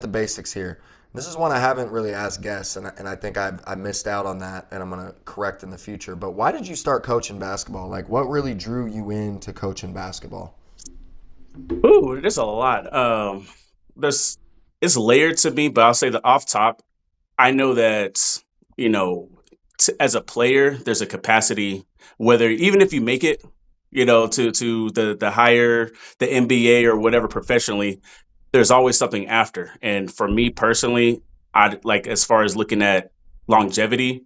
the basics here. This is one I haven't really asked guests, and I think I missed out on that, and I'm going to correct in the future. But why did you start coaching basketball? Like, what really drew you into coaching basketball? Ooh, there's a lot. There's it's layered to me, but I'll say that off top, I know that you know, as a player, there's a capacity whether even if you make it, to the higher the NBA or whatever professionally, there's always something after. And for me personally, I like as far as looking at longevity,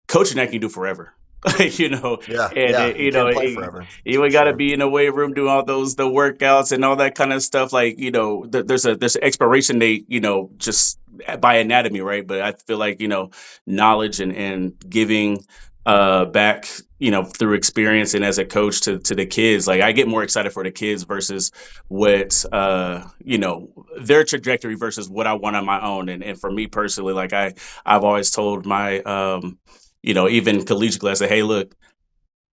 coaching I can do forever. you know, Yeah, and yeah, you can't play forever. That's you for ain't got to sure. be in a weight room doing all the workouts and all that kind of stuff. Like there's an expiration date, just by anatomy, right? But I feel like knowledge and giving back, through experience and as a coach to the kids. Like I get more excited for the kids versus what their trajectory versus what I want on my own. And for me personally, like I've always told my even collegiately, I say, hey, look,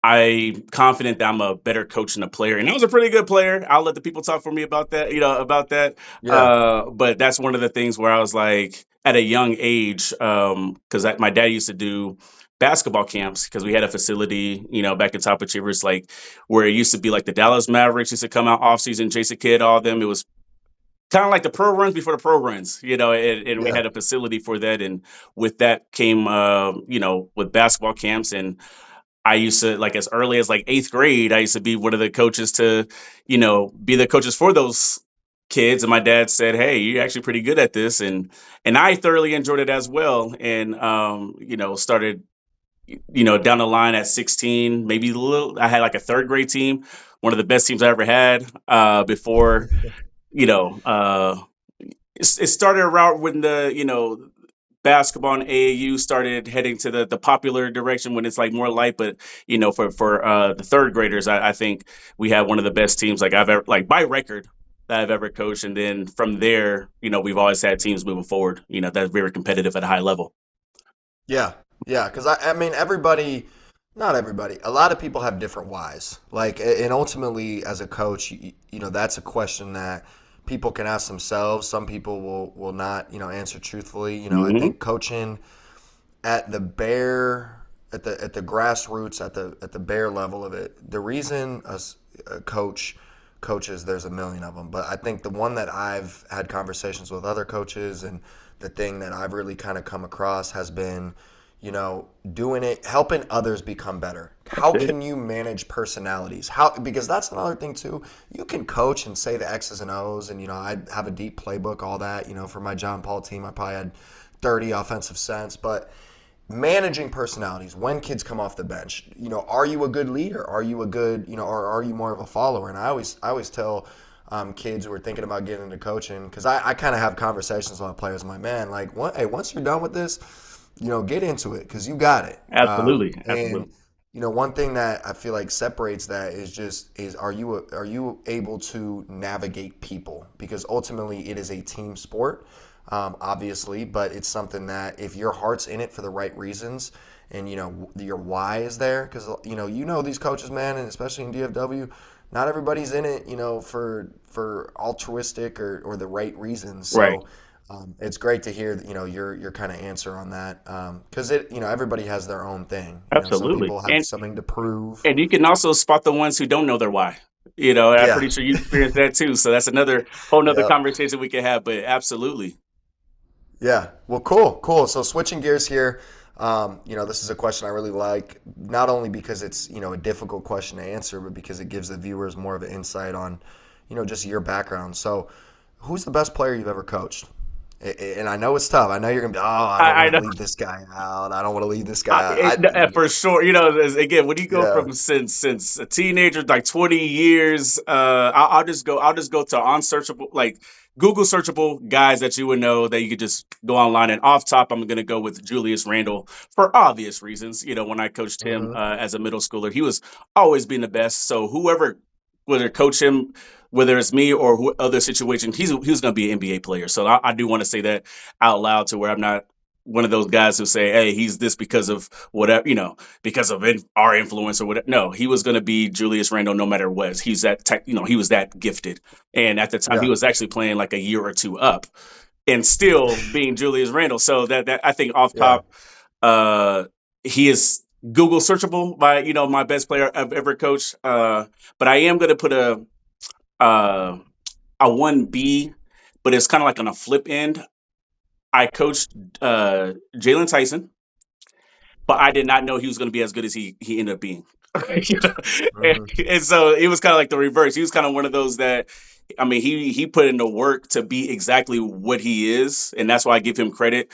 I'm confident that I'm a better coach than a player. And I was a pretty good player. I'll let the people talk for me about that, about that. Yeah, But that's one of the things where I was like, at a young age, because my dad used to do basketball camps because we had a facility, back in Top Achievers, like where it used to be like the Dallas Mavericks used to come out off season, Jason Kidd, all of them. It was kind of like the pro runs before the pro runs, and we yeah. had a facility for that. And with that came, with basketball camps. And I used to, like, as early as like eighth grade, I used to be one of the coaches to, be the coaches for those kids. And my dad said, hey, you're actually pretty good at this. And I thoroughly enjoyed it as well. And, started, down the line at 16, maybe a little, I had like a third grade team, one of the best teams I ever had, before you know, it started around when the basketball and AAU started heading to the popular direction when it's like more light. But for the third graders, I think we have one of the best teams like I've ever like by record that I've ever coached. And then from there, we've always had teams moving forward. That's very competitive at a high level. Yeah, yeah, because I mean, everybody, not everybody, a lot of people have different whys. Like, and ultimately, as a coach, that's a question that people can ask themselves. Some people will not, answer truthfully. I Hmm. think coaching at the bare, at the grassroots, at the bare level of it, the reason a coach coaches, there's a million of them, but I think the one that I've had conversations with other coaches and the thing that I've really kind of come across has been, doing it, helping others become better. That's How it. can you manage personalities? How, because that's another thing too. You can coach and say the X's and O's, and I have a deep playbook, all that. For my John Paul team, I probably had 30 offensive cents, but managing personalities when kids come off the bench, are you a good leader, are you a good, or are you more of a follower? And I always tell kids who are thinking about getting into coaching, because I kind of have conversations with my players. I'm like, man, like, hey, once you're done with this, get into it, because you got it. Absolutely, And absolutely. one thing that I feel like separates that is are you able to navigate people, because ultimately it is a team sport, obviously, but it's something that if your heart's in it for the right reasons, and your why is there, because these coaches, man, and especially in DFW, not everybody's in it, for altruistic or the right reasons. Right. So it's great to hear, your kind of answer on that, because everybody has their own thing. Some Absolutely. people have something to prove. And you can also spot the ones who don't know their why. I'm Yeah. pretty sure you experienced that too. So that's another whole nother Yep. conversation we can have. But absolutely. Yeah. Well, cool, cool. So switching gears here, this is a question I really like, not only because it's, a difficult question to answer, but because it gives the viewers more of an insight on, just your background. So, who's the best player you've ever coached? And I know it's tough. I know you're gonna be, oh, I don't I want to know. leave this guy out. I don't want to leave this guy out. For sure. Again, when you go Yeah, from since a teenager, like 20 years, I'll just go to unsearchable, like Google searchable guys that you would know that you could just go online. And off top, I'm gonna go with Julius Randle for obvious reasons. When I coached him hmm, as a middle schooler, he was always being the best. So whoever, whether coach him, whether it's me or other situation, he's going to be an NBA player. So I do want to say that out loud to where I'm not one of those guys who say, "Hey, he's this because of whatever, because of our influence or whatever." No, he was going to be Julius Randle no matter what. He's that tech, he was that gifted. And at the time, he yeah, was actually playing like a year or two up. and still being Julius Randle. So that I think off Yeah. top, uh, he is Google searchable by my best player I've ever coached. But I am going to put uh, a 1B, but it's kind of like on a flip end. I coached Jalen Tyson, but I did not know he was going to be as good as he ended up being. You know? and, Hmm. and so it was kind of like the reverse. He was kind of one of those that, I mean, he put in the work to be exactly what he is, and that's why I give him credit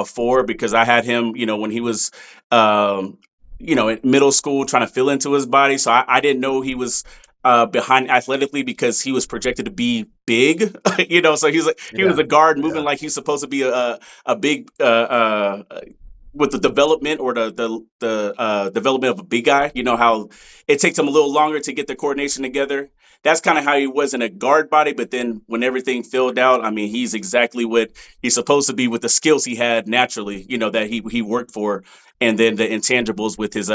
for, because I had him, when he was, um, in middle school trying to fill into his body. So I didn't know he was behind athletically because he was projected to be big, So he was Yeah. a guard moving Yeah. like he's supposed to be a big with the development or the development of a big guy. You know how it takes him a little longer to get the coordination together. That's kind of how he was in a guard body, but then when everything filled out, I mean, he's exactly what he's supposed to be with the skills he had naturally, that he worked for, and then the intangibles with his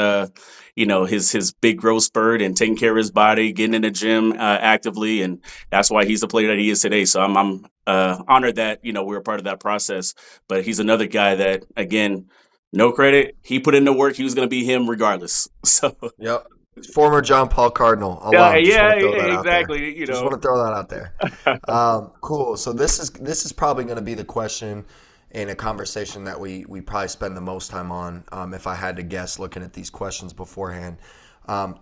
his big growth spurt and taking care of his body, getting in the gym actively, and that's why he's the player that he is today. So I'm honored that we're a part of that process. But he's another guy that, again, no credit. He put in the work. He was going to be him regardless. So Yep. Former John Paul Cardinal yeah, alum. Just want yeah, to throw that out there. exactly. Just want to throw that out there. Cool. So this is probably going to be the question in a conversation that we probably spend the most time on. If I had to guess, looking at these questions beforehand.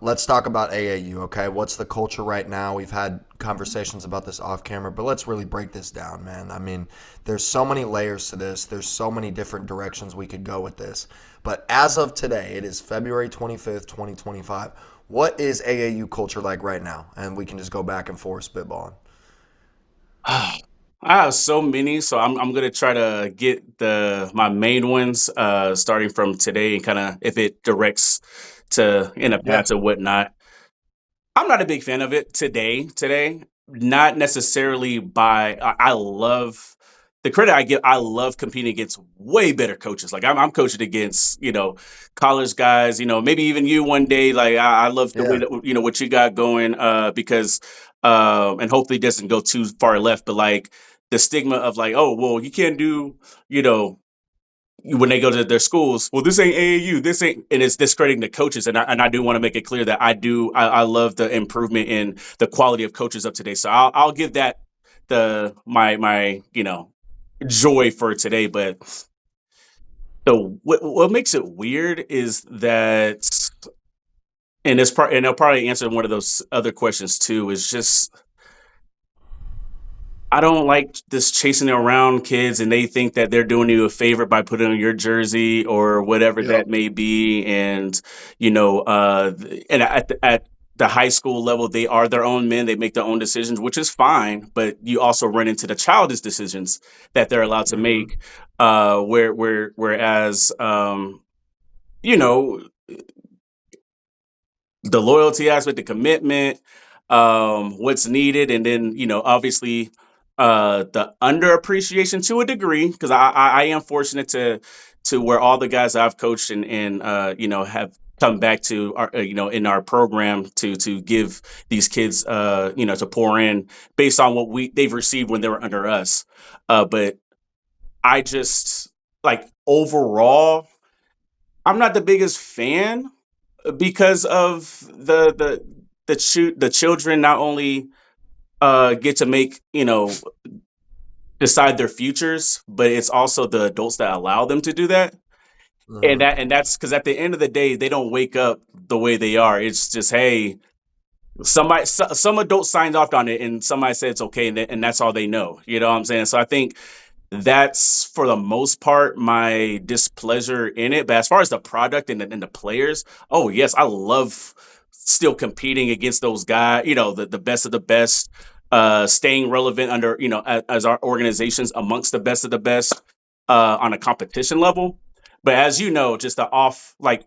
Let's talk about AAU. Okay, what's the culture right now? We've had conversations about this off camera, but let's really break this down, man. I mean, there's so many layers to this. There's so many different directions we could go with this. But as of today, it is February 25th, 2025. What is AAU culture like right now? And we can just go back and forth spitballing. I have so many, so I'm gonna try to get the my main ones starting from today, and kind of if it directs to in the Yeah. past or whatnot. I'm not a big fan of it today, not necessarily by I love the credit I give. I love competing against way better coaches. Like I'm coaching against, college guys, maybe even you one day. Like I love the way Yeah. that, what you got going, because and hopefully it doesn't go too far left, but like the stigma of like, oh, well, you can't do, you know, when they go to their schools, well, this ain't AAU, this ain't, and it's discrediting the coaches. And I do want to make it clear that I love the improvement in the quality of coaches up today. So I'll give that my joy for today. But what makes it weird is that, and I'll probably answer one of those other questions too, is just I don't like this chasing around kids, and they think that they're doing you a favor by putting on your jersey or whatever Yep. that may be. And and at the high school level, they are their own men. They make their own decisions, which is fine. But you also run into the childish decisions that they're allowed to Mm-hmm. make. Whereas you know the loyalty aspect, the commitment, what's needed, and then obviously the underappreciation to a degree, because I am fortunate to where all the guys I've coached and have come back to our in our program to give these kids to pour in based on what they've received when they were under us. But I just like overall, I'm not the biggest fan because of the children not only get to make decide their futures, but it's also the adults that allow them to do that. And Mm-hmm. that's because at the end of the day, they don't wake up the way they are. It's just, hey, some adult signed off on it, and somebody said it's okay, and that's all they know. You know what I'm saying? So I think that's for the most part my displeasure in it. But as far as the product and the players, oh yes, I love still competing against those guys. The best of the best, staying relevant under as our organizations amongst the best of the best on a competition level. But as you know, just the off like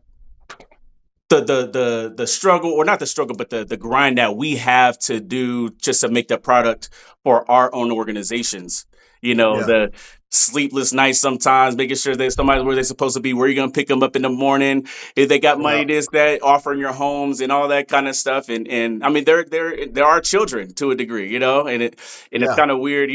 the struggle, or not the struggle, but the grind that we have to do just to make the product for our own organizations. Yeah. The sleepless nights sometimes, making sure that somebody's where they're supposed to be, where you're gonna pick them up in the morning, if they got Yeah. money, this, that, offering your homes and all that kind of stuff. And I mean, there are children to a degree, and it's Yeah. kind of weird,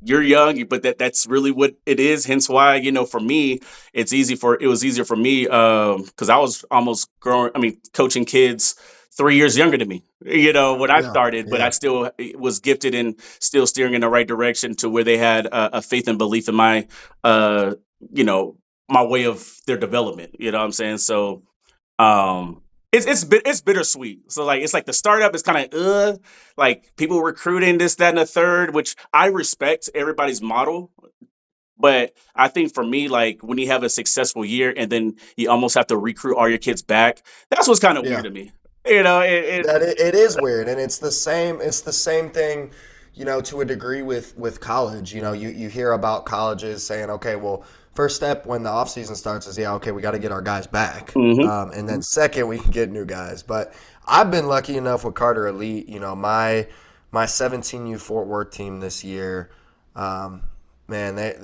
you're young, but that's really what it is. Hence why, for me, it was easier for me because I was almost growing. I mean, coaching kids 3 years younger than me. When I Yeah, started, but I yeah, still was gifted and still steering in the right direction to where they had a faith and belief in uh, you know, my way of their development. You know what I'm saying? So um, it's bittersweet. So like it's like the startup is kind of like people recruiting this, that, and the third, which I respect everybody's model. But I think for me, like when you have a successful year and then you almost have to recruit all your kids back, that's what's kind of weird yeah. to me. You know, It is weird, and it's the same. It's the same thing, to a degree with college. You hear about colleges saying, okay, well, first step when the off season starts is, yeah, okay, we got to get our guys back, hmm and then second we can get new guys. But I've been lucky enough with Carter Elite. My 17U Fort Worth team this year. Um, Man, this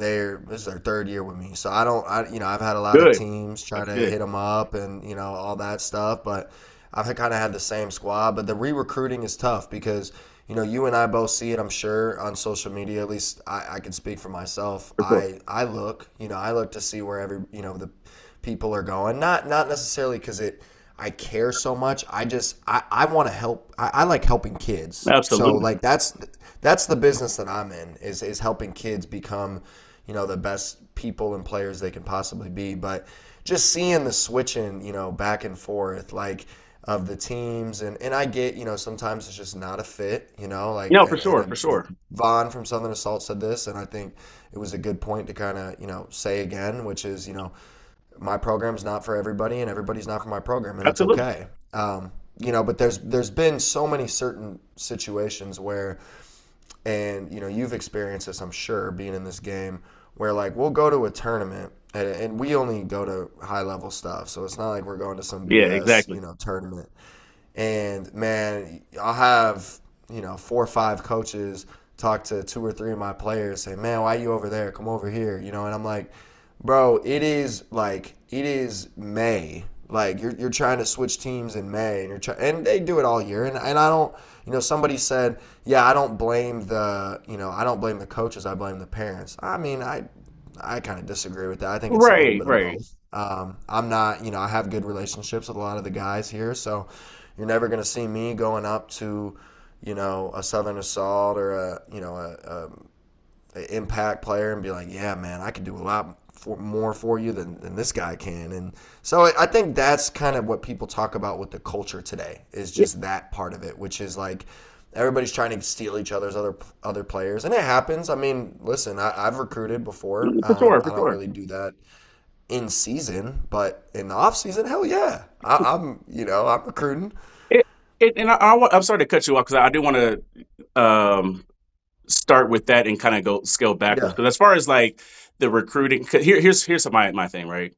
is their third year with me, so I've had a lot of good. teams try That's to good. hit them up and all that stuff, but I've kind of had the same squad. But the re-recruiting is tough because you and I both see it. I'm sure on social media, at least I can speak for myself. For sure. I look to see where the people are going. Not necessarily because I care so much. I want to help. I like helping kids. So Absolutely. like that's the business that I'm in is helping kids become the best people and players they can possibly be. But just seeing the switching back and forth like of the teams, and I get sometimes it's just not a fit, like No, for and sure, and for sure. Vaughn from Southern Assault said this, and I think it was a good point to kind of say again, which is my program's not for everybody, and everybody's not for my program, and that's Absolutely. okay. But there's been so many certain situations where, and you've experienced this, I'm sure, being in this game, where like we'll go to a tournament, and we only go to high level stuff, so it's not like we're going to some Yeah, BS exactly. tournament. And man, I'll have 4 or 5 coaches talk to 2 or 3 of my players, say, "Man, why are you over there? Come over here." And I'm like, "Bro, it is May. Like you're trying to switch teams in May, and and they do it all year. And I don't. Somebody said, "Yeah, I don't blame the coaches. I blame the parents." I mean, I kind of disagree with that. I think it's a little Right, bit of right. both. I'm not, I have good relationships with a lot of the guys here, so you're never going to see me going up to, a Southern Assault or a Impact player and be like, yeah, man, I could do a lot more for you than this guy can. And so I think that's kind of what people talk about with the culture today is Yeah, just that part of it, which is like everybody's trying to steal each other's other players, and it happens. I mean, listen, I've recruited before. for sure, I for don't sure. really do that in season, but in the off season, hell yeah, I'm recruiting. It, and I'm sorry to cut you off because I do want to start with that and kind of go scale backwards. Yeah, Because as far as like the recruiting, here's my thing, right?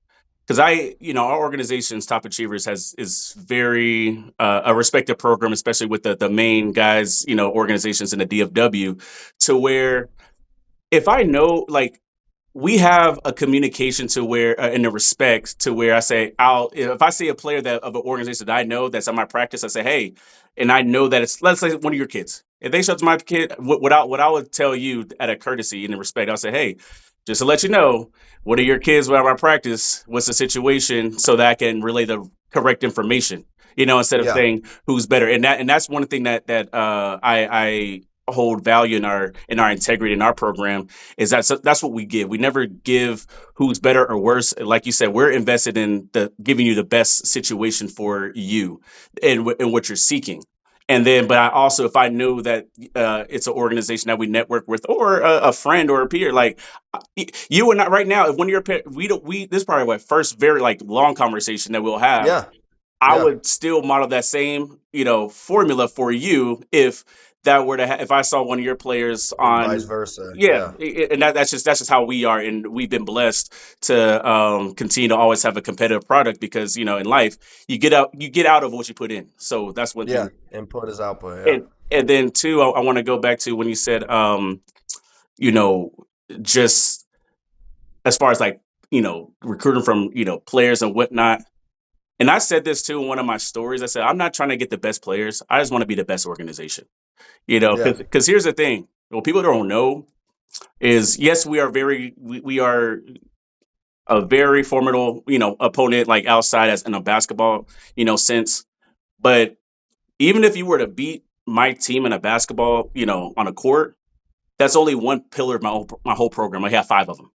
Because our organization's top achievers is very a respected program, especially with the main guys, organizations in the DFW, to where if I know like we have a communication to where in the respect to where I say I'll if I see a player that of an organization that I know that's on my practice, I say, hey, and I know that it's let's say one of your kids. If they show up to my kid, what I would tell you at a courtesy and the respect, I'll say, hey, just to let you know, what are your kids at my practice? What's the situation so that I can relay the correct information, instead of yeah, saying who's better. And that's one thing that I hold value in our integrity in our program is that's what we give. We never give who's better or worse. Like you said, we're invested in the giving you the best situation for you and what you're seeking. And then, but I also, if I know that it's an organization that we network with, or a friend or a peer, like you and I, right now, if one of your we don't we this is probably my first very like long conversation that we'll have. yeah, I yeah, would still model that same, formula for you if that were to if I saw one of your players and vice on, versa. yeah, Yeah, and that's just how we are, and we've been blessed to continue to always have a competitive product because in life you get out of what you put in. So that's one yeah. thing, Input is output. Yeah, and then two, I want to go back to when you said, you know, just as far as like recruiting from players and whatnot. And I said this too in one of my stories. I said, I'm not trying to get the best players. I just want to be the best organization. yeah, Because here's the thing. Well, people don't know. is yes, we are a very formidable, opponent, like outside as in a basketball, sense. But even if you were to beat my team in a basketball, on a court, that's only one pillar of my whole program. I have five of them.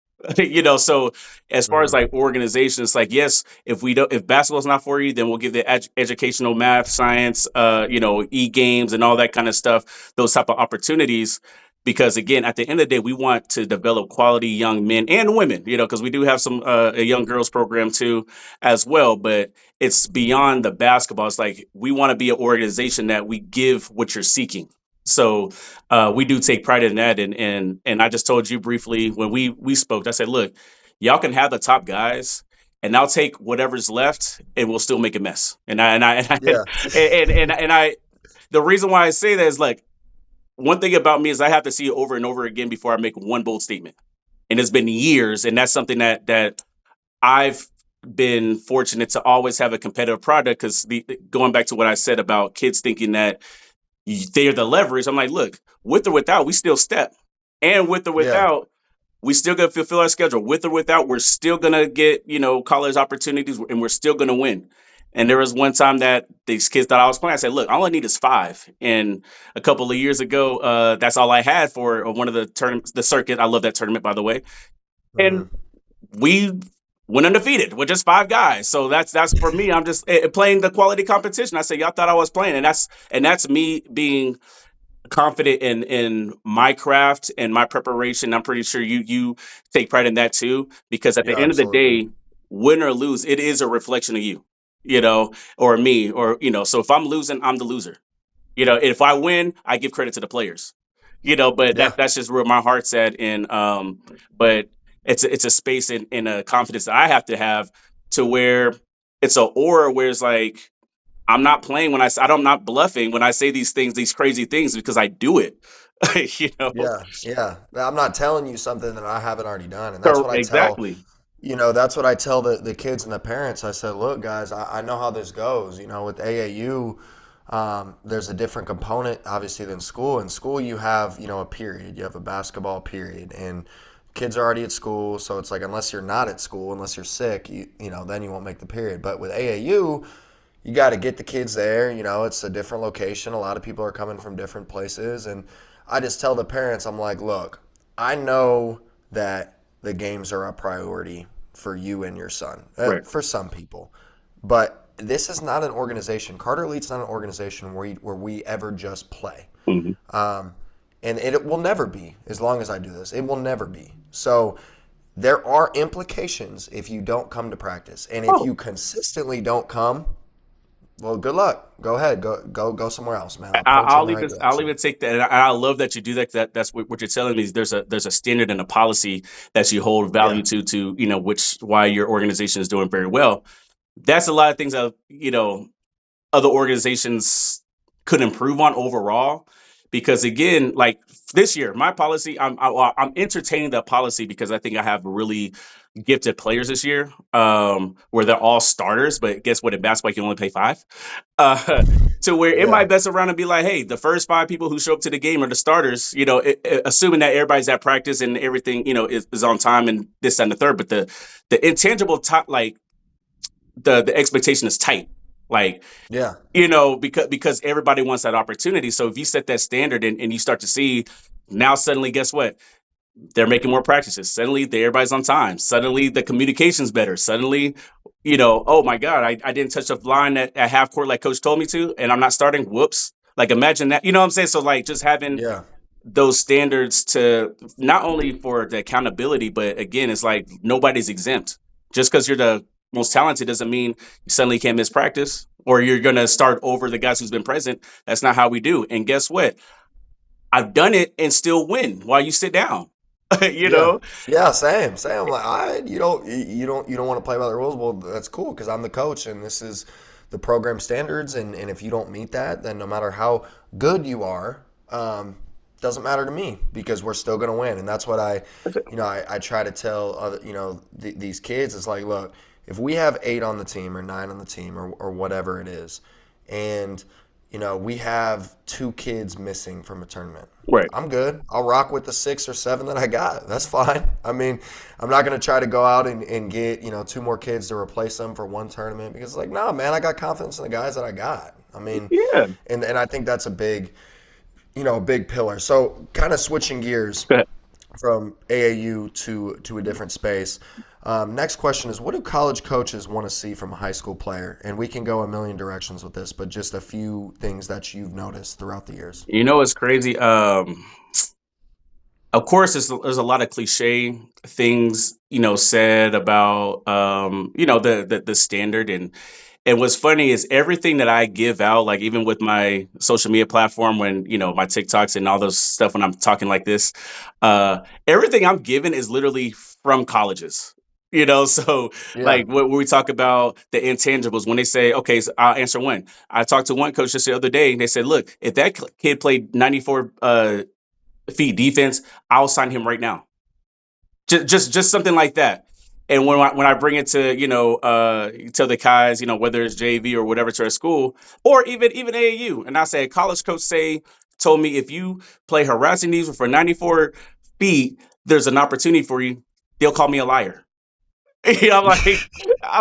So as far as Mm, like organization, it's like yes, if basketball's not for you, then we'll give the educational math, science, e games and all that kind of stuff, those type of opportunities. Because again, at the end of the day, we want to develop quality young men and women, because we do have some a young girls program too as well. But it's beyond the basketball. It's like we want to be an organization that we give what you're seeking. So we do take pride in that. And I just told you briefly when we spoke, I said, look, y'all can have the top guys, and I'll take whatever's left, and we'll still make a mess. yeah, And I the reason why I say that is like one thing about me is I have to see it over and over again before I make one bold statement. And it's been years, and that's something that I've been fortunate to always have a competitive product because going back to what I said about kids thinking that they're the leverage. I'm like, look, with or without, we still step, and with or yeah, without, we still gonna fulfill our schedule. With or without, we're still gonna get college opportunities, and we're still gonna win. And there was one time that these kids thought I was playing. I said, look, all I need is five. And a couple of years ago, that's all I had for one of the tournaments, the circuit. I love that tournament, by the way. And hmm we went undefeated with just five guys. So that's for me. I'm just playing the quality competition. I said, y'all thought I was playing, and that's me being confident in my craft and my preparation. I'm pretty sure you take pride in that too, because at the yeah, end of the absolutely, day, win or lose, it is a reflection of you, or me, or so if I'm losing, I'm the loser. If I win, I give credit to the players. But yeah, that's just where my heart's at. And but it's a space and a confidence that I have to have to where it's a aura where it's like I'm not playing when I'm not bluffing when I say these things, these crazy things, because I do it. you know, yeah, yeah. I'm not telling you something that I haven't already done, and that's what I tell. Exactly. That's what I tell the kids and the parents. I said, look, guys, I know how this goes. With AAU, there's a different component, obviously, than school. In school, you have, a period. You have a basketball period, and kids are already at school. So it's like, unless you're not at school, unless you're sick, then you won't make the period. But with AAU, you got to get the kids there. It's a different location. A lot of people are coming from different places. And I just tell the parents, I'm like, look, I know that the games are a priority for you and your son, Right. for some people. But this is not an organization. Carter Elite's not an organization where we ever just play. Hmm. Um, and it will never be as long as I do this. It will never be. So there are implications if you don't come to practice. And if Oh, you consistently don't come, well, good luck. Go ahead. Go somewhere else, man. I'll point you in I'll the even right I'll direction. even take that, and I love that you do that. That's what you're telling me. Is there's a standard and a policy that you hold Yeah. value to which why your organization is doing very well. That's a lot of things that other organizations could improve on overall. Because again, like this year, my policy, I'm entertaining that policy because I think I have really gifted players this year, where they're all starters. But guess what? In basketball, you can only play five. Uh, to where it Yeah. might best around and be like, hey, the first five people who show up to the game are the starters. Assuming that everybody's at practice and everything, is on time and this and the third. But the intangible top, like the expectation is tight. Like Yeah. because everybody wants that opportunity. So if you set that standard and you start to see now suddenly, guess what? They're making more practices. Suddenly, everybody's on time. Suddenly, the communication's better. Suddenly, oh my God, I didn't touch the line at half court like coach told me to, and I'm not starting. Whoops. Like imagine that. You know what I'm saying? So like just having Yeah. those standards to not only for the accountability, but again, it's like nobody's exempt. Just because you're the most talented doesn't mean you suddenly can't miss practice or you're going to start over the guys who's been present. That's not how we do. And guess what? I've done it and still win while you sit down. you Yeah. know, Yeah. Same. Same. I'm like, all right, you don't want to play by the rules. Well, that's cool because I'm the coach and this is the program standards. And if you don't meet that, then no matter how good you are, doesn't matter to me because we're still going to win. And that's what I try to tell other, these kids. It's like, look, if we have 8 on the team or 9 on the team or whatever it is, and we have 2 kids missing from a tournament. Right. I'm good. I'll rock with the 6 or 7 that I got. That's fine. I mean, I'm not going to try to go out and get, 2 more kids to replace them for one tournament because, like, nah, man, I got confidence in the guys that I got. I mean, Yeah. and I think that's a big pillar. So, kind of switching gears Go ahead. from AAU to a different space. Next question is, what do college coaches want to see from a high school player? And we can go a million directions with this, but just a few things that you've noticed throughout the years. It's crazy. Of course, there's a lot of cliche things, said about, the standard. And what's funny is everything that I give out, like even with my social media platform, when, my TikToks and all those stuff, when I'm talking like this, everything I'm giving is literally from colleges. So Yeah, like when we talk about the intangibles, when they say, okay, so I'll answer one. I talked to one coach just the other day, and they said, look, if that kid played 94 feet defense, I'll sign him right now. Just something like that. And when I bring it to, to the guys, whether it's JV or whatever to our school, or even AAU, and I say a college coach told me, if you play harassing these for 94 feet, there's an opportunity for you. They'll call me a liar. I'm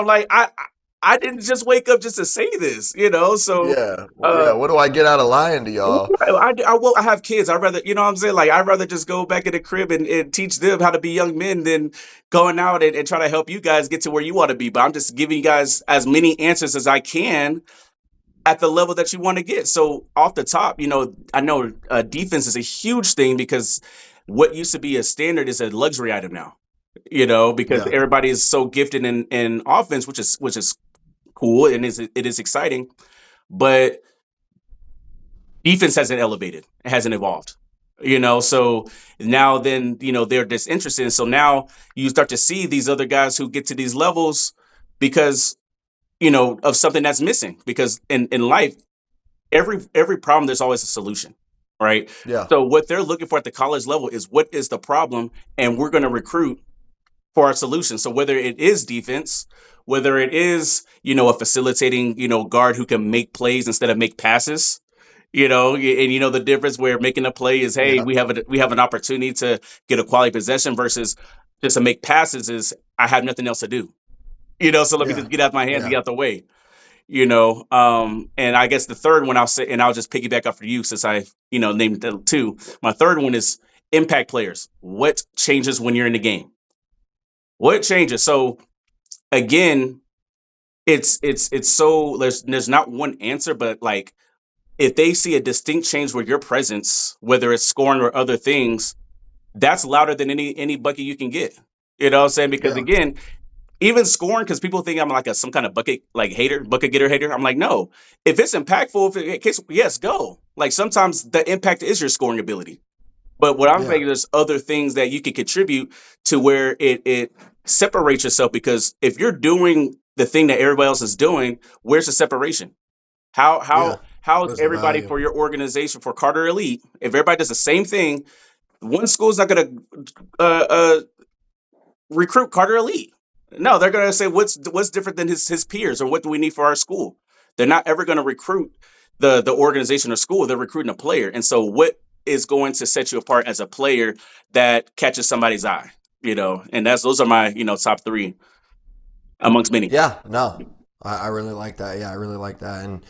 like, I didn't just wake up just to say this. So yeah, yeah. uh What do I get out of lying to y'all? I have kids. I'd rather, what I'm saying? Like, I'd rather just go back in the crib and teach them how to be young men than going out and try to help you guys get to where you want to be. But I'm just giving you guys as many answers as I can at the level that you want to get. So off the top, I know defense is a huge thing, because what used to be a standard is a luxury item now. Because Yeah, everybody is so gifted in offense, which is cool, and it is exciting, but defense hasn't elevated, it hasn't evolved. So now then, they're disinterested. So now you start to see these other guys who get to these levels because, of something that's missing. Because in life, every problem, there's always a solution, right? yeah, So what they're looking for at the college level is, what is the problem, and we're going to recruit for our solution. So whether it is defense, whether it is, a facilitating, guard who can make plays instead of make passes, and the difference where making a play is, hey, yeah, we have an opportunity to get a quality possession, versus just to make passes is, I have nothing else to do. So let me yeah, just get out my hands and yeah, get out the way. And I guess the third one I'll say, and I'll just piggyback off of you, since I, named the two. My third one is impact players. What changes when you're in the game? What changes? So again, it's so there's not one answer, but like, if they see a distinct change with your presence, whether it's scoring or other things, that's louder than any bucket you can get. You know what I'm saying? Because yeah, again, even scoring, because people think I'm like some kind of bucket like hater, bucket getter hater. I'm like, no. If it's impactful, if it case, yes, go. Like, sometimes the impact is your scoring ability. But what I'm yeah, saying, there's other things that you can contribute to where it separates yourself. Because if you're doing the thing that everybody else is doing, where's the separation? How yeah. how how is Where's the everybody value? for your organization, for Carter Elite? If everybody does the same thing, one school's not going to recruit Carter Elite. No, they're going to say, what's different than his peers, or what do we need for our school? They're not ever going to recruit the organization or school. They're recruiting a player. And so, what is going to set you apart as a player that catches somebody's eye? And those are my, top three amongst many. Yeah, no, I really like that. Yeah, I really like that. And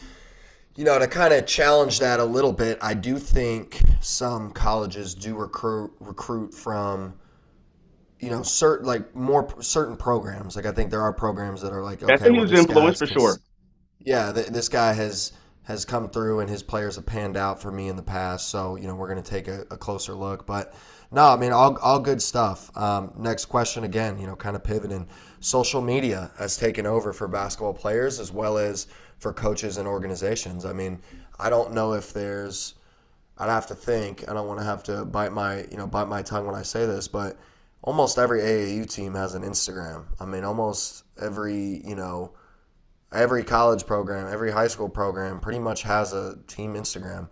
to kind of challenge that a little bit, I do think some colleges do recruit from certain like more certain programs. Like I think there are programs that are like, That's okay, a well huge this influence guy's for sure. yeah, this guy has come through and his players have panned out for me in the past. So we're gonna take a closer look. But no, I mean all good stuff. Next question again. Kind of pivoting. Social media has taken over for basketball players as well as for coaches and organizations. I mean, I don't know if there's. I'd have to think. I don't want to have to bite my tongue when I say this, but almost every AAU team has an Instagram. I mean, almost every college program, every high school program pretty much has a team Instagram.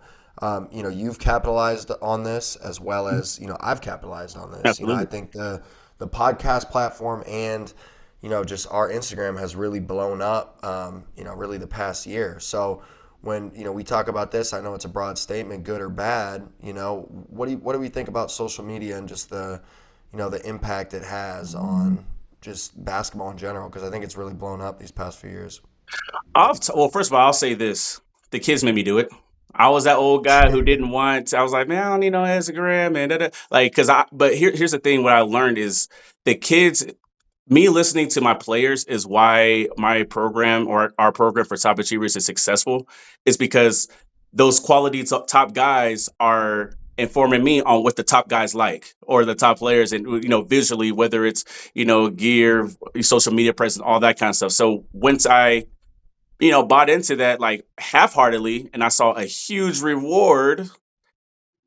You've capitalized on this as well as I've capitalized on this. I Absolutely. think the podcast platform and just our Instagram has really blown up. Really the past year. So, when we talk about this, I know it's a broad statement, good or bad. What do we think about social media and just the impact it has on just basketball in general? Because I think it's really blown up these past few years. Well, first of all, I'll say this: the kids made me do it. I was that old guy who didn't want. I was like, man, I don't need no Instagram and like, because I. But here's the thing: what I learned is the kids. Me listening to my players is why my program or our program for top achievers is successful. Is because those quality top guys are informing me on what the top guys like or the top players, and visually, whether it's gear, social media presence, all that kind of stuff. So once I bought into that like half-heartedly and I saw a huge reward,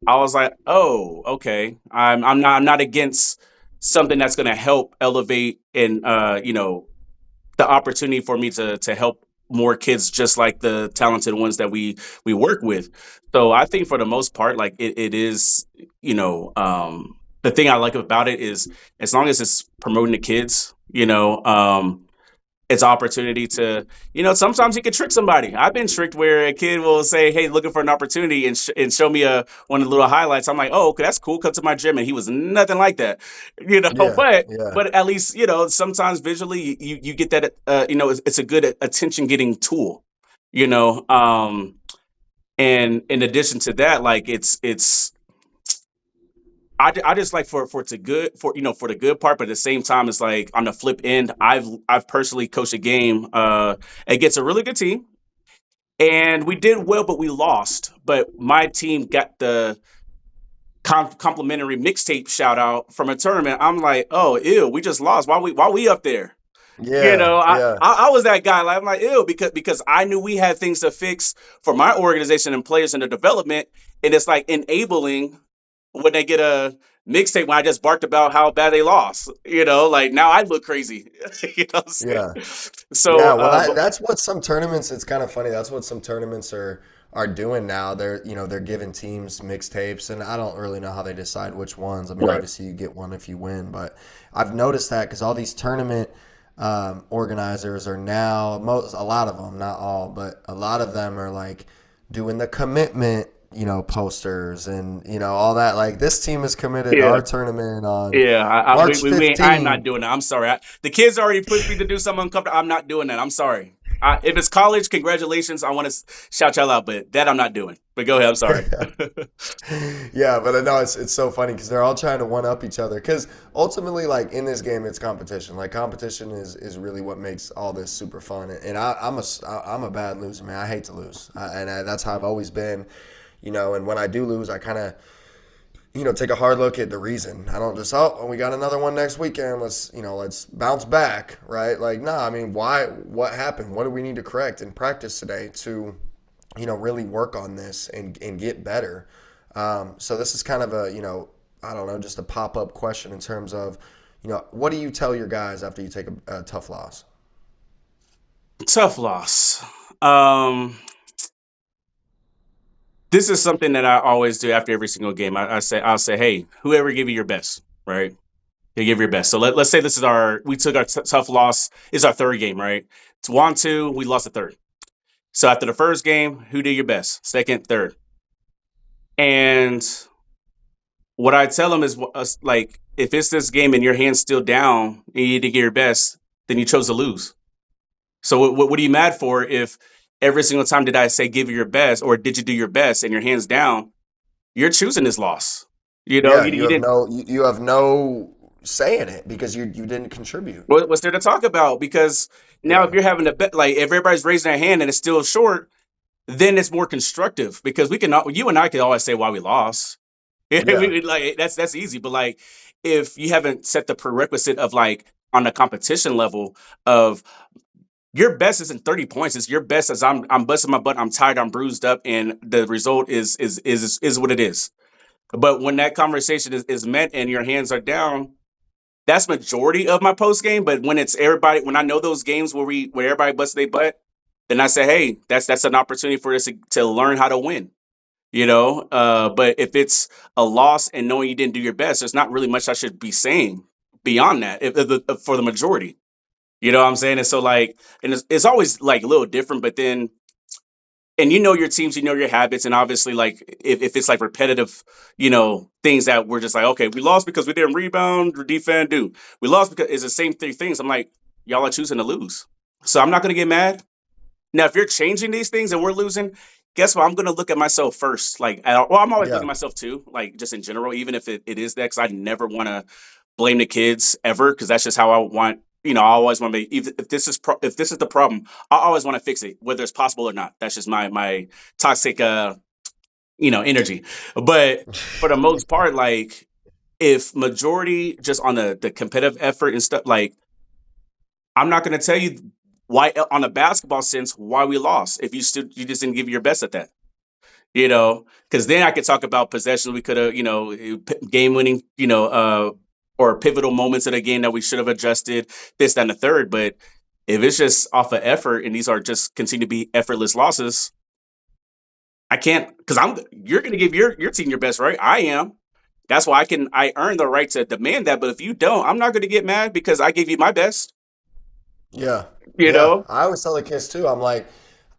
I was like, "Oh, okay. I'm not against something that's going to help elevate and the opportunity for me to help more kids just like the talented ones that we work with." So I think for the most part like it is, the thing I like about it is as long as it's promoting the kids, it's opportunity to, sometimes you can trick somebody. I've been tricked where a kid will say, "Hey, looking for an opportunity," and show me one of the little highlights. I'm like, "Oh, okay, that's cool. Come to my gym," and he was nothing like that, Yeah, But yeah, but at least sometimes visually you get that. It's a good attention getting tool, you know. And in addition to that, like I just like for it to good for for the good part, but at the same time, it's like on the flip end, I've personally coached a game against a really good team, and we did well, but we lost. But my team got the complimentary mixtape shout out from a tournament. I'm like, oh, ew, we just lost. Why we up there? yeah, yeah, I was that guy. Like, I'm like, ew, because I knew we had things to fix for my organization and players in the development, and it's like enabling when they get a mixtape when I just barked about how bad they lost. Like now I look crazy. What I'm yeah. saying? Yeah, So, well, but that's what some tournaments. It's kind of funny. That's what some tournaments are doing now. They're giving teams mixtapes, and I don't really know how they decide which ones. I mean, right, obviously you get one if you win, but I've noticed that because all these tournament organizers are now a lot of them, not all, but a lot of them are like doing the commitment. Posters and all that. Like this team is committed to yeah. our tournament on Yeah, March I'm not 15th. doing that. I'm sorry. The kids already pushed me to do something uncomfortable. I'm not doing that. I'm sorry. If it's college, congratulations. I want to shout y'all out, but that I'm not doing. But go ahead. I'm sorry. Yeah, but I know it's so funny because they're all trying to one up each other. Because ultimately, like in this game, it's competition. Like competition is really what makes all this super fun. And I'm a bad loser, man. I hate to lose, that's how I've always been. And when I do lose, I kind of take a hard look at the reason. I don't just well, we got another one next weekend. Let's bounce back, right? Like, nah. I mean, why? What happened? What do we need to correct in practice today to really work on this and get better. So this is kind of a, I don't know, just a pop up question in terms of, what do you tell your guys after you take a tough loss? Tough loss. Um, this is something that I always do after every single game. I'll say, hey, whoever give you your best, right? You give your best. So let's say this is we took our tough loss. It's our third game, right? It's 1-2. We lost the third. So after the first game, who did your best? Second, third. And what I tell them is like, if it's this game and your hand's still down and you need to get your best, then you chose to lose. So what are you mad for if every single time did I say give your best or did you do your best and your hands down, you're choosing this loss. Yeah, You didn't. you have no say in it because you didn't contribute. What's there to talk about? Because now if Yeah, you're having a bet, like if everybody's raising their hand and it's still short, then it's more constructive because you and I can always say why we lost. yeah, Like that's easy, but like if you haven't set the prerequisite of like on the competition level of your best isn't 30 points, it's your best as I'm busting my butt, I'm tired, I'm bruised up, and the result is what it is. But when that conversation is met and your hands are down, that's majority of my post game. But when it's everybody, when I know those games where everybody busts their butt, then I say, hey, that's an opportunity for us to learn how to win. But if it's a loss and knowing you didn't do your best, there's not really much I should be saying beyond that for the majority. You know what I'm saying? And so like, and it's always like a little different, but then and you know your teams, you know your habits, and obviously, like if it's like repetitive, things that we're just like, okay, we lost because we didn't rebound or defend. Do we lost because it's the same three things? I'm like, y'all are choosing to lose, so I'm not gonna get mad. Now, if you're changing these things and we're losing, guess what? I'm gonna look at myself first. Like, well, I'm always looking Yeah. at myself too, like just in general, even if it is that, because I never want to blame the kids ever, because that's just how I want. I always want to be. If this is if this is the problem, I always want to fix it, whether it's possible or not. That's just my toxic energy. But for the most part, like if majority just on the competitive effort and stuff, like I'm not going to tell you why on a basketball sense why we lost if you just didn't give your best at that. Because then I could talk about possessions we could have, game winning, or pivotal moments of the game that we should have adjusted, this, that, and the third. But if it's just off of effort and these are just continue to be effortless losses, I can't, because you're going to give your team your best, right? I am. That's why I earn the right to demand that. But if you don't, I'm not going to get mad because I gave you my best. Yeah. You Yeah. know, I always tell the kids too, I'm like,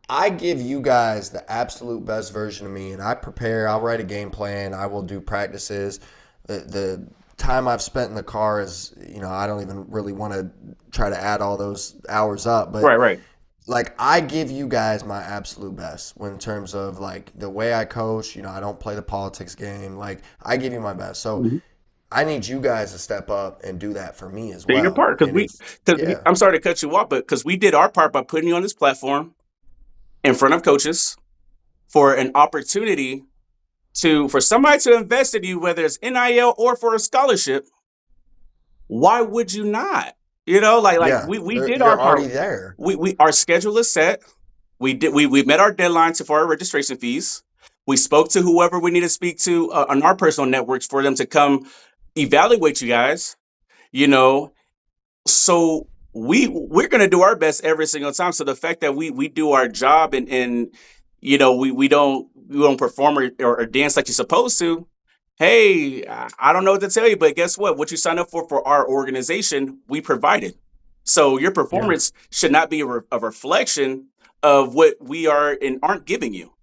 I give you guys the absolute best version of me, and I prepare. I'll write a game plan. I will do practices. The time I've spent in the car is, I don't even really want to try to add all those hours up, but right, right. like I give you guys my absolute best when in terms of like the way I coach. I don't play the politics game. Like I give you my best. So Mhm. I need you guys to step up and do that for me as Do your well. part, And if because we. yeah, I'm sorry to cut you off, but because we did our part by putting you on this platform in front of coaches for an opportunity for somebody to invest in you, whether it's NIL or for a scholarship. Why would you not? Like yeah, we did our you're part. already there. We our schedule is set. We met our deadlines for our registration fees. We spoke to whoever we need to speak to on our personal networks for them to come evaluate you guys. You know, so we're gonna do our best every single time. So the fact that we do our job and we don't perform or dance like you're supposed to. Hey, I don't know what to tell you, but guess what? What you signed up for our organization, we provided. So your Yeah. performance should not be a reflection of what we are and aren't giving you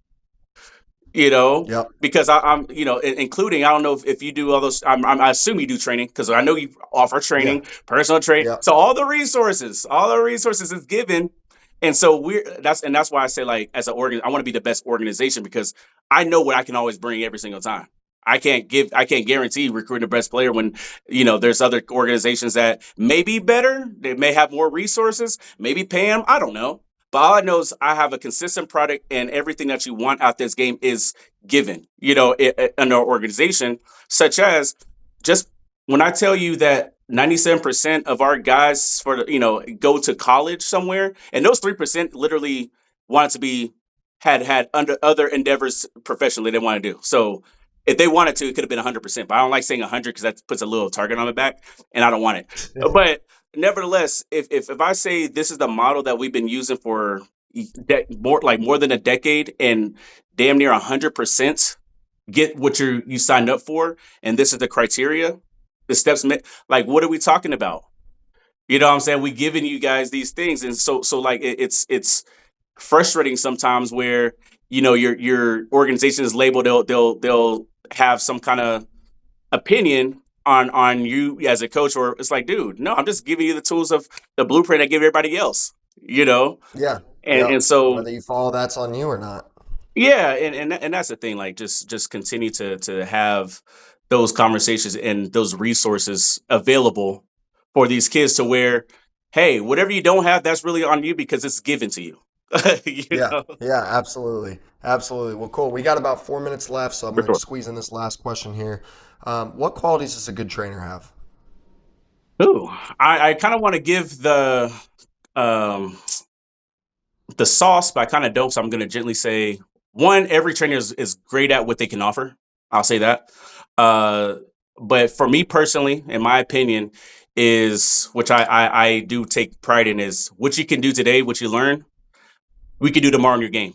you know, Yep. because I'm, including, I don't know if you do all those, I assume you do training because I know you offer Yeah. training, personal training. Yep. So all the resources is given. And so that's why I say, like, as an organ, I want to be the best organization because I know what I can always bring every single time. I can't guarantee recruiting the best player when, there's other organizations that may be better. They may have more resources, maybe pay them. I don't know. But all I know is I have a consistent product, and everything that you want out this game is given, in our organization, such as just when I tell you that 97% of our guys go to college somewhere, and those 3% literally wanted to be had under other endeavors professionally they want to do. So if they wanted to, it could have been 100%. But I don't like saying 100 because that puts a little target on my back, and I don't want it. But nevertheless, if I say this is the model that we've been using for more than a decade, and damn near 100% get what you signed up for, and this is the criteria, the steps, like what are we talking about? You know what I'm saying? We giving you guys these things, and so like it's frustrating sometimes where your organization is labeled. They'll have some kind of opinion on you as a coach, or it's like, dude, no, I'm just giving you the tools of the blueprint I give everybody else. You know, Yeah. and Yep. so Whether you follow that's on you or not. yeah, and that's the thing. Like, just continue to have those conversations and those resources available for these kids to where, hey, whatever you don't have, that's really on you because it's given to you. you Yeah. know, Yeah. Absolutely. Absolutely. Well, cool. We got about 4 minutes left, so I'm for going to sure. squeeze in this last question here. What qualities does a good trainer have? Ooh, I kind of want to give um the sauce, but I kind of don't. So I'm going to gently say one: every trainer is great at what they can offer. I'll say that. Uh, but for me personally, in my opinion, is which I do take pride in is what you can do today, what you learn, we can do tomorrow in your game.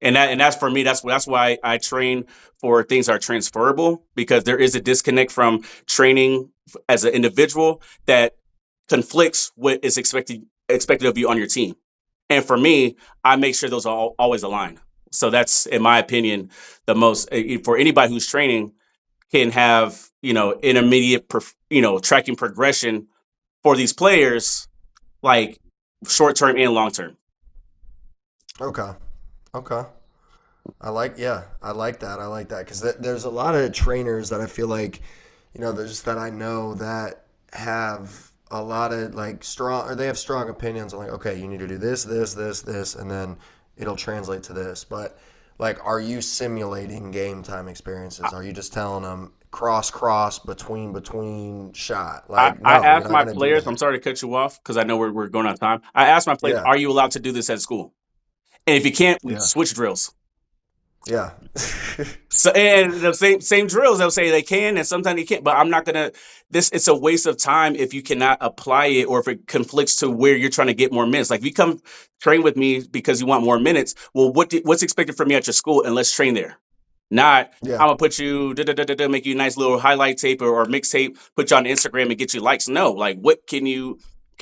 And that's for me. That's why I train for things that are transferable because there is a disconnect from training as an individual that conflicts what is expected of you on your team. And for me, I make sure those are always aligned. So that's, in my opinion, the most for anybody who's training can have intermediate, tracking progression for these players, like short term and long term. Okay. Okay. I like that. I like that because there's a lot of trainers that I feel like, there's that I know that have a lot of like strong, or they have strong opinions on like, okay, you need to do this, this, this, this, and then it'll translate to this. But like, are you simulating game time experiences? Are you just telling them cross, between shot? Like, I no, you're asked not my going to do players, I'm that. sorry to cut you off because I know we're going on time. I asked my players, Yeah. are you allowed to do this at school? And if you can't, we Yeah. switch drills. Yeah. So, and the same drills, they'll say they can, and sometimes they can't. But I'm not gonna. This It's a waste of time if you cannot apply it, or if it conflicts to where you're trying to get more minutes. Like, if you come train with me because you want more minutes, well, what's expected from me at your school, and let's train there. Not, Yeah. I'm gonna put you make you a nice little highlight tape or mixtape, put you on Instagram and get you likes. No, like, what can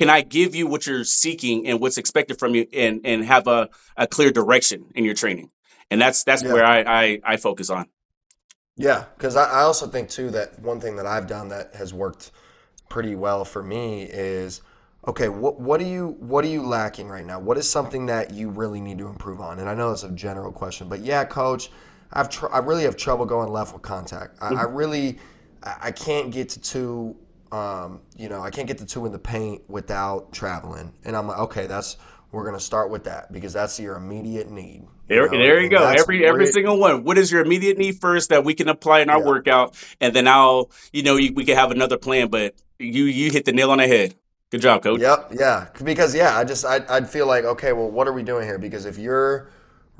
I give you what you're seeking and what's expected from you, and have a clear direction in your training. And that's Yeah. where I focus on. Yeah, because I also think too that one thing that I've done that has worked pretty well for me is okay, what are you lacking right now? What is something that you really need to improve on? And I know it's a general question, but yeah, coach, I really have trouble going left with contact. I Mhm. really I can't get to two. I can't get to two in the paint without traveling. And I'm like, okay, we're gonna start with that because that's your immediate need. There you And go. that's Every single one. What is your immediate need first that we can apply in our yeah. workout, and then we can have another plan. But you hit the nail on the head. Good job, coach. Yep, yeah. Because yeah, I'd feel like, okay, well, what are we doing here? Because if you're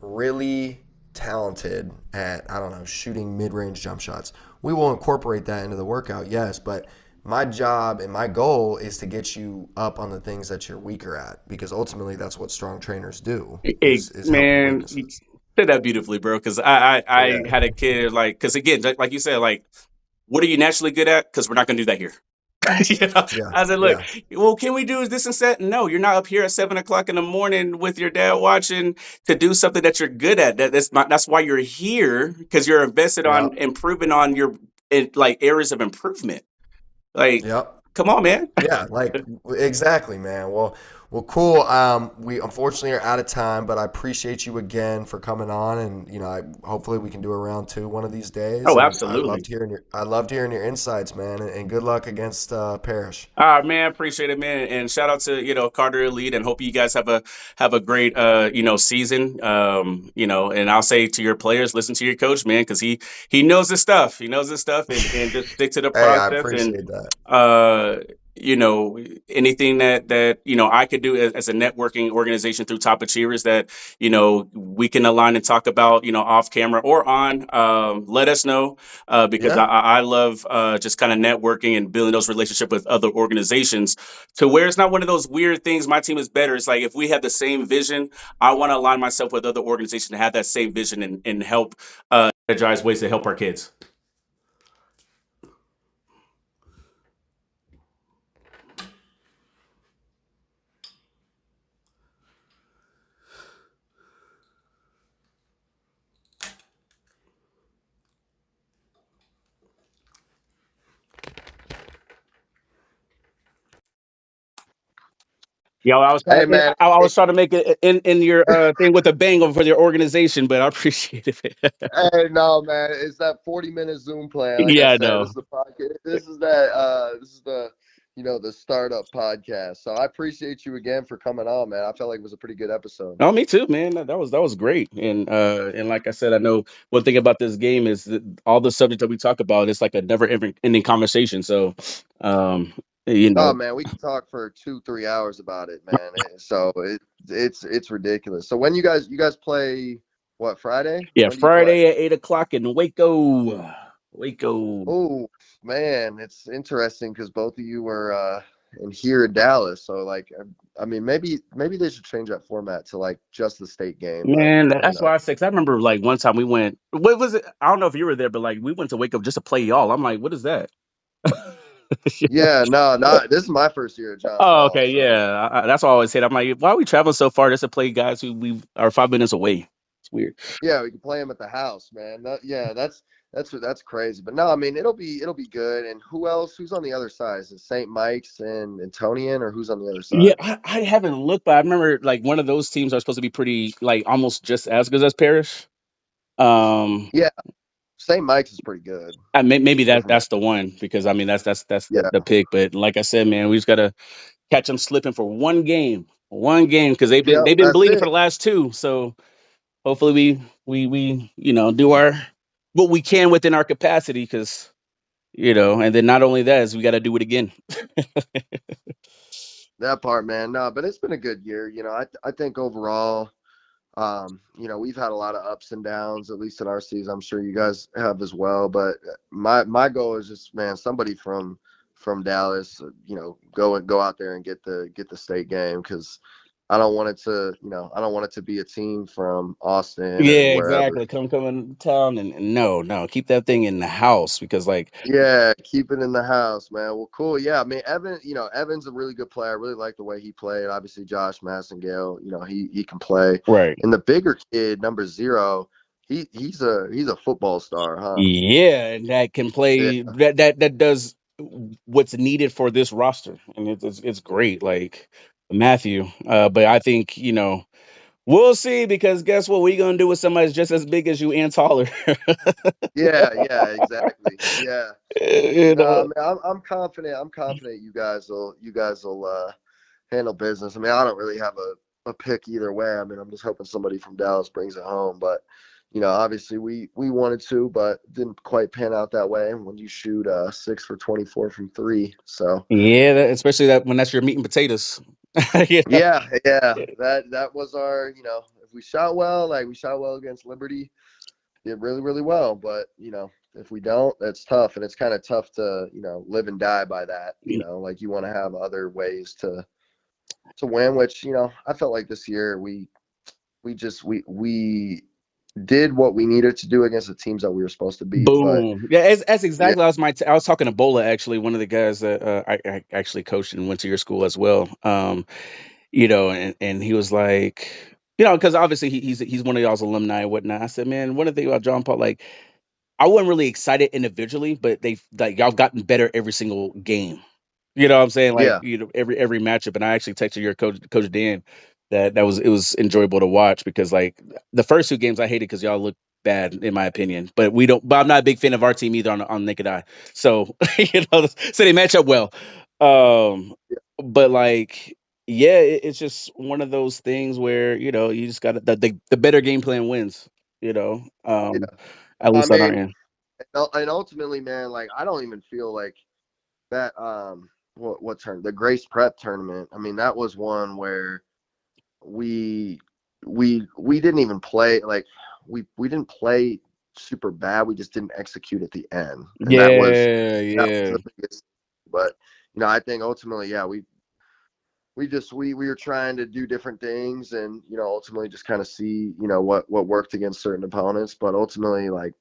really talented at, I don't know, shooting mid-range jump shots, we will incorporate that into the workout, yes, but my job and my goal is to get you up on the things that you're weaker at because ultimately that's what strong trainers do Hey, is help your man, you weaknesses. said that beautifully, bro. Because I Yeah. had a kid, like, because again, like you said, like, what are you naturally good at? Because we're not going to do that here. You know, Yeah. I said, look, Yeah. well, can we do this instead? No, you're not up here at 7 o'clock in the morning with your dad watching to do something that you're good at. That's why you're here, because you're invested Yeah. on improving on your like areas of improvement. Like, Yep. come on, man. Yeah, like exactly, man. Well, cool. We unfortunately are out of time, but I appreciate you again for coming on, and hopefully we can do a round two one of these days. Oh, And I loved absolutely. hearing your insights, man. And good luck against Parrish. Man, appreciate it, man, and shout out to Carter Elite, and hope you guys have a great season. And I'll say to your players, listen to your coach, man, because he knows his stuff. He knows his stuff, and just stick to the Hey, I process. And appreciate that. uh, anything that I could do as a networking organization through Top Achievers that we can align and talk about off camera or on. Let us know, because Yeah, I love just kind of networking and building those relationships with other organizations, to where it's not one of those weird things. My team is better. It's like, if we have the same vision, I want to align myself with other organizations to have that same vision, and help strategize ways to help our kids. Yeah, Hey man, I was trying to make it in your thing with a bang for your organization, but I appreciate it. hey no man, it's that 40-minute Zoom play. Like I Yeah, I said, this know. is the podcast. This is the the startup podcast. So I appreciate you again for coming on, man. I felt like it was a pretty good episode. Oh, me too, man. That was great. And like I said, I know one thing about this game is that all the subjects that we talk about, it's like a never ending conversation. So, um, you Oh know, man, we can talk for 2-3 hours about it, man. It's ridiculous. So when you guys play what Friday? yeah, When do you play? Friday at 8 o'clock in Waco, Waco. Oh man, it's interesting because both of you were in here in Dallas. So like, I mean, maybe they should change that format to like just the state game. But Man, you that's know, why I said, 'cause I remember like one time we went. What was it? I don't know if you were there, but like we went to Waco just to play y'all. I'm like, what is that? yeah, no, not this is my first year at John Oh, Paul. okay, So yeah. That's what I always said. I'm like, why are we traveling so far just to play guys who we are 5 minutes away? It's weird. Yeah, we can play them at the house, man. Yeah, that's crazy. But no, I mean it'll be good. And who else? Who's on the other side? Is it St. Mike's and Antonian, or who's on the other Yeah, side? I haven't looked, but I remember like one of those teams are supposed to be pretty like almost just as good as Parrish. Um, Yeah, St. Mike's is pretty good. maybe If I'm, that's the one because I mean that's yeah, the pick. But like I said, man, we just gotta catch them slipping for one game because yep, they've been that's bleeding for it. the last two. So hopefully we do our what we can within our capacity because and then not only that is we got to do it again. That part, man. No, but it's been a good year. I think overall, we've had a lot of ups and downs, at least in our season. I'm sure you guys have as well. But my goal is just, man, somebody from Dallas, go out there and get the state game, because I don't want it to be a team from Austin or Yeah, wherever. exactly. Come in town and no, keep that thing in the house because like Yeah, keep it in the house, man. Well, cool. Yeah, I mean, Evan's a really good player. I really like the way he played. Obviously, Josh Massengale, he can play. right. And the bigger kid, number 0, he's a football star, huh? Yeah, and that can Yeah, play that does what's needed for this roster, and it's great. Like Matthew, but I think we'll see because guess what? We gonna do with somebody's just as big as you and taller. yeah, exactly. Yeah. you No, I know. mean, I'm confident. I'm confident you guys will handle business. I mean, I don't really have a pick either way. I mean, I'm just hoping somebody from Dallas brings it home. But obviously we wanted to, but didn't quite pan out that way when you shoot 6 for 24 from three. So Yeah, especially that when that's your meat and potatoes. Yeah. yeah, that was our. If we shot well, like we shot well against Liberty, did really really well. But if we don't, that's tough, and it's kind of tough to live and die by that. Like you want to have other ways to win, which I felt like this year we did what we needed to do against the teams that we were supposed to beat. But Boom. Yeah, that's yeah, exactly. I was talking to Bola actually, one of the guys that I actually coached and went to your school as well. And he was like, because obviously he's one of y'all's alumni and whatnot. I said, man, one of the thing about John Paul, like I wasn't really excited individually, but they like y'all gotten better every single game. You know what I'm saying? Like, yeah, every matchup. And I actually texted your coach Dan that was it was enjoyable to watch because like the first two games I hated because y'all looked bad in my opinion. But I'm not a big fan of our team either on naked eye. So so they match up well. Um but like yeah, it's just one of those things where, you just got the better game plan wins, you know. Um yeah. at I least on our mean, end. and ultimately, man, like I don't even feel like that. What turn the Grace Prep tournament? I mean, that was one where we we didn't even play like we didn't play super bad. We just didn't execute at the end, and that was Yeah, that was yeah. the biggest. But I think ultimately, yeah, we were trying to do different things, and ultimately just kind of see what worked against certain opponents. But ultimately, like,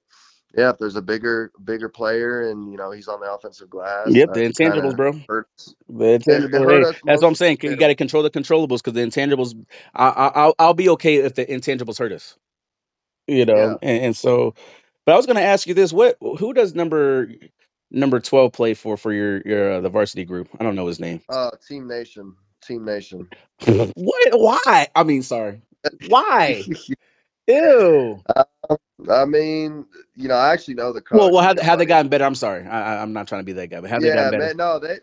yeah, if there's a bigger player and he's on the offensive glass, Yep, that the kind intangibles, of bro. hurts. The It intangible. hurt Hey, us that's what I'm mostly saying. You got to defensively. control the controllables because the intangibles. I'll be okay if the intangibles hurt us. Yeah. And so. But I was going to ask you this: who does number 12 play for your the varsity group? I don't know his name. Team Nation. Team Nation. What? Why? I mean, sorry. Why? Ew. I mean, I actually know the Well, coach. He's real how they funny. gotten better? I'm sorry. I'm not trying to be that guy, but how they gotten Yeah, better? man. No, they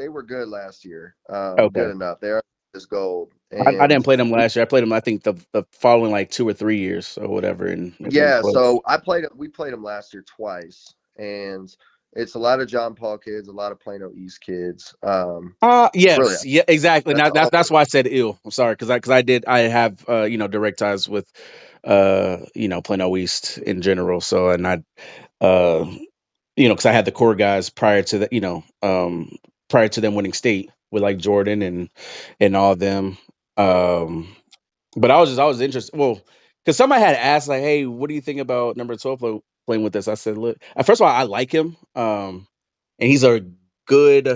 were good last year. Okay. Good enough. They're this gold, I didn't and play them we last year. I played them, I think, the following like 2 or 3 years or whatever, and they've been yeah. close. So we played them last year twice, and it's a lot of John Paul kids, a lot of Plano East kids. Really, Yes, yeah, exactly. that's Now all. that's why I said ill. I'm sorry because I have direct ties with Plano East in general. So and I uh because I had the core guys prior to the prior to them winning state with like Jordan and all of them. Um, but I was interested. Well, because somebody had asked like, hey, what do you think about number 12 playing with us? I said, look, first of all, I like him. And he's a good.